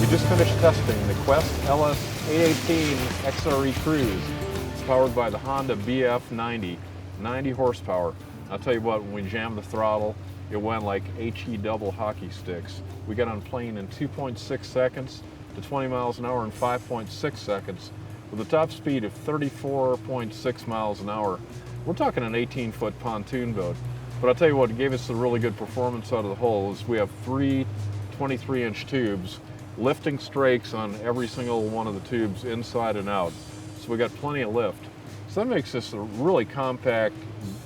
We just finished testing the Qwest LS 818 XRE Cruise. It's powered by the Honda BF90, 90 horsepower. I'll tell you what, when we jammed the throttle, it went like HE double hockey sticks. We got on plane in 2.6 seconds to 20 miles an hour in 5.6 seconds with a top speed of 34.6 miles an hour. We're talking an 18-foot pontoon boat. But I'll tell you what gave us a really good performance out of the hull is we have three 23-inch tubes, lifting strakes on every single one of the tubes inside and out. So we got plenty of lift. So that makes this a really compact,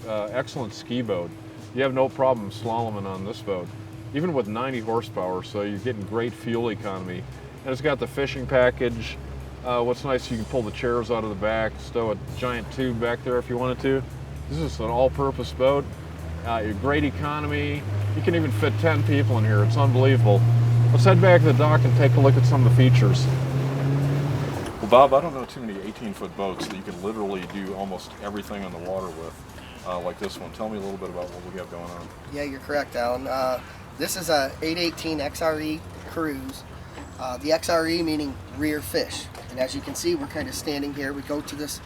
excellent ski boat. You have no problem slaloming on this boat, even with 90 horsepower, so you're getting great fuel economy. And it's got the fishing package. What's nice, you can pull the chairs out of the back, stow a giant tube back there if you wanted to. This is an all-purpose boat. Great economy. You can even fit 10 people in here. It's unbelievable. Let's head back to the dock and take a look at some of the features. Well, Bob, I don't know too many 18-foot boats that you can literally do almost everything on the water with, like this one. Tell me a little bit about what we have going on. Yeah, you're correct, Alan. This is a 818 XRE Cruise. The XRE meaning rear fish. And as you can see, we're kind of standing here. We go to this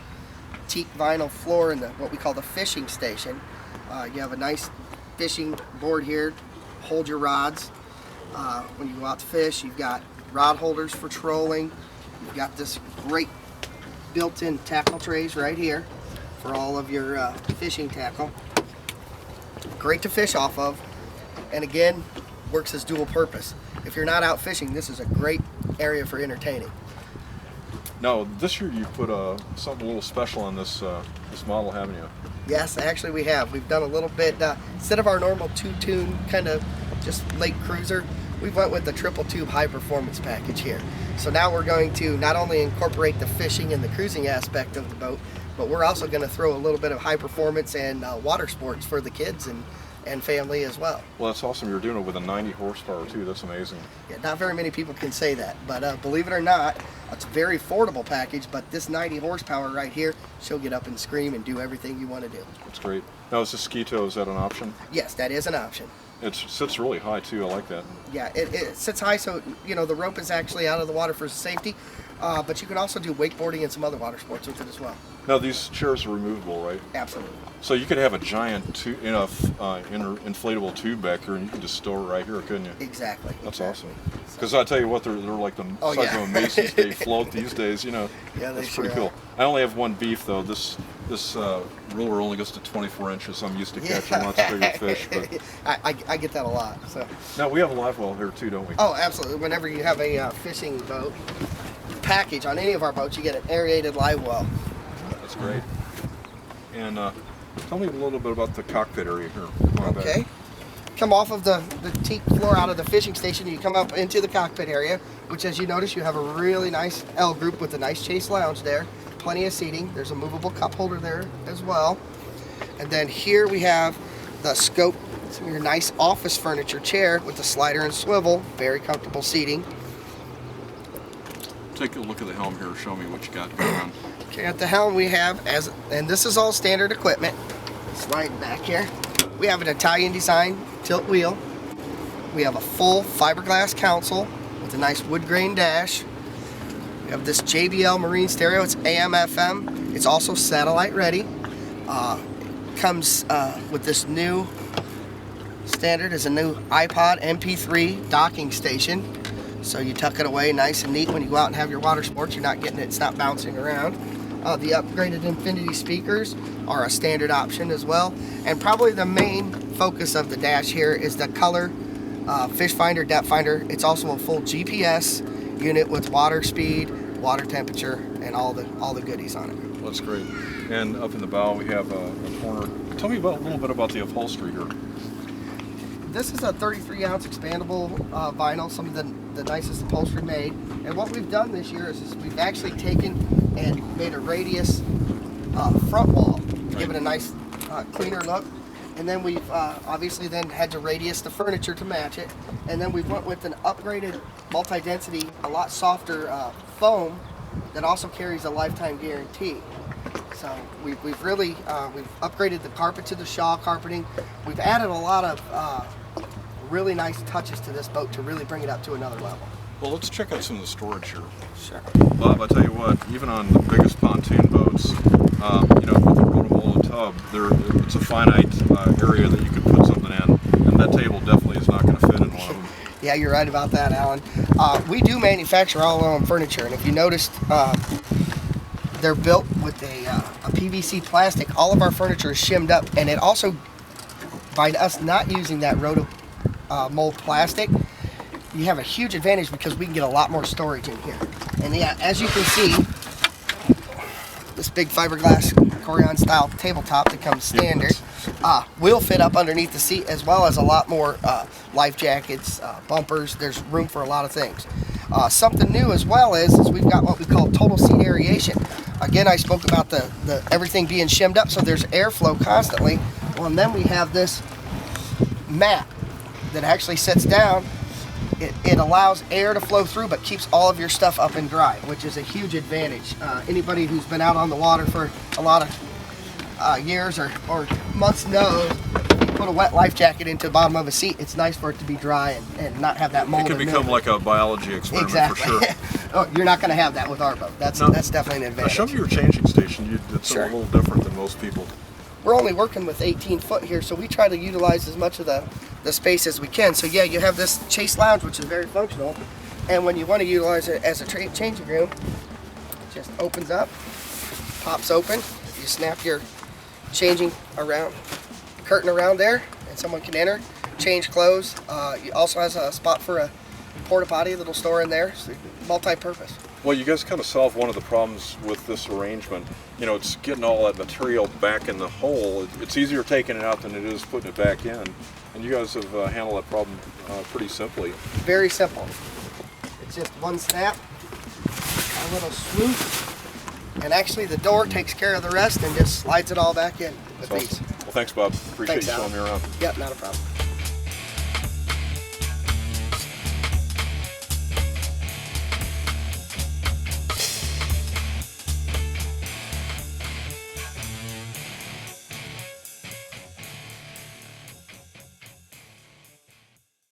teak vinyl floor in what we call the fishing station. You have a nice fishing board here, hold your rods. When you go out to fish, you've got rod holders for trolling. You've got this great built-in tackle trays right here for all of your fishing tackle. Great to fish off of, and again, works as dual purpose. If you're not out fishing, this is a great area for entertaining. Now, this year you put something a little special on this model, haven't you? Yes, actually we have. We've done a little bit, instead of our normal two-tune kind of just lake cruiser, we went with the triple tube high performance package here. So now we're going to not only incorporate the fishing and the cruising aspect of the boat, but we're also going to throw a little bit of high performance and water sports for the kids and family as well. Well, that's awesome. You're doing it with a 90 horsepower too. That's amazing. Yeah, not very many people can say that, but believe it or not, it's a very affordable package, but this 90 horsepower right here, she'll get up and scream and do everything you want to do. That's great. Now, is the ski tow, is that an option? Yes, that is an option. It sits really high too. I like that. Yeah, it sits high, so you know the rope is actually out of the water for safety, but you can also do wakeboarding and some other water sports with it as well. Now, these chairs are removable, right? Absolutely. So you could have a giant inflatable tube back here, and you can just store it right here, couldn't you? Exactly. That's awesome. Because I tell you what, they're like the size of a Mason's Day float these days. You know, yeah, that's pretty cool. I only have one beef though. This ruler only goes to 24 inches. I'm used to catching lots of bigger fish, but I get that a lot. So now we have a live well here too, don't we? Oh, absolutely. Whenever you have a fishing boat package on any of our boats, you get an aerated live well. That's great. And tell me a little bit about the cockpit area here. Okay. Come off of the teak floor out of the fishing station, you come up into the cockpit area, which, as you notice, you have a really nice L group with a nice Chaise Lounge there. Plenty of seating. There's a movable cup holder there as well. And then here we have the scope, some of your nice office furniture chair with the slider and swivel. Very comfortable seating. Take a look at the helm here. Show me what you got going on. Okay, at the helm we have, and this is all standard equipment. Slide back here. We have an Italian design tilt wheel. We have a full fiberglass console with a nice wood grain dash. We have this JBL marine stereo. It's AM FM. It's also satellite ready. Comes with this new standard is a new Ipod MP3 docking station. So you tuck it away nice and neat when you go out and have your water sports. You're not getting it, it's not bouncing around. The upgraded Infinity speakers are a standard option as well. And probably the main focus of the dash here is the color Fishfinder, depth finder. It's also a full GPS unit with water speed, water temperature, and all the goodies on it. That's great. And up in the bow we have a corner. Tell me a little bit about the upholstery here. This is a 33-ounce expandable vinyl, some of the nicest upholstery made. And what we've done this year is we've actually taken and made a radius front wall, give it a nice cleaner look. And then we've obviously then had to radius the furniture to match it. And then we went with an upgraded multi-density, a lot softer foam that also carries a lifetime guarantee. So we've really we've upgraded the carpet to the Shaw carpeting. We've added a lot of really nice touches to this boat to really bring it up to another level. Well, let's check out some of the storage here. Sure. Bob, I tell you what, even on the biggest pontoon boats, you know, with the rotomola tub, it's a finite area that you can put something in, and that table definitely is not going to fit in one of them. Yeah, you're right about that, Alan. We do manufacture all our own furniture, and if you noticed, they're built with a PVC plastic. All of our furniture is shimmed up, and it also, by us not using that rotomold plastic, you have a huge advantage because we can get a lot more storage in here. And yeah, as you can see, this big fiberglass Corian style tabletop that comes standard will fit up underneath the seat, as well as a lot more life jackets, bumpers. There's room for a lot of things. Something new as well is we've got what we call total seat aeration. Again, I spoke about the everything being shimmed up, so there's airflow constantly. Well, and then we have this mat that actually sits down. It allows air to flow through, but keeps all of your stuff up and dry, which is a huge advantage. Anybody who's been out on the water for a lot of years or months knows, if you put a wet life jacket into the bottom of a seat, it's nice for it to be dry and not have that mold. It can become like a biology experiment. Exactly. For sure. Oh, you're not going to have that with our boat. That's definitely an advantage. Show me your changing station. It's Sure. a little different than most people. We're only working with 18 foot here, so we try to utilize as much of the space as we can. So yeah, you have this Chaise Lounge, which is very functional, and when you want to utilize it as a changing room, it just opens up, pops open, you snap your changing around curtain around there, and someone can enter, change clothes. It also has a spot for a porta potty, a little store in there, so multi-purpose. Well, you guys kind of solved one of the problems with this arrangement. You know, it's getting all that material back in the hole. It's easier taking it out than it is putting it back in. And you guys have handled that problem pretty simply. Very simple. It's just one snap, a little swoop, and actually the door takes care of the rest and just slides it all back in with these. Well, thanks, Bob. Appreciate you showing me around. Yep, not a problem.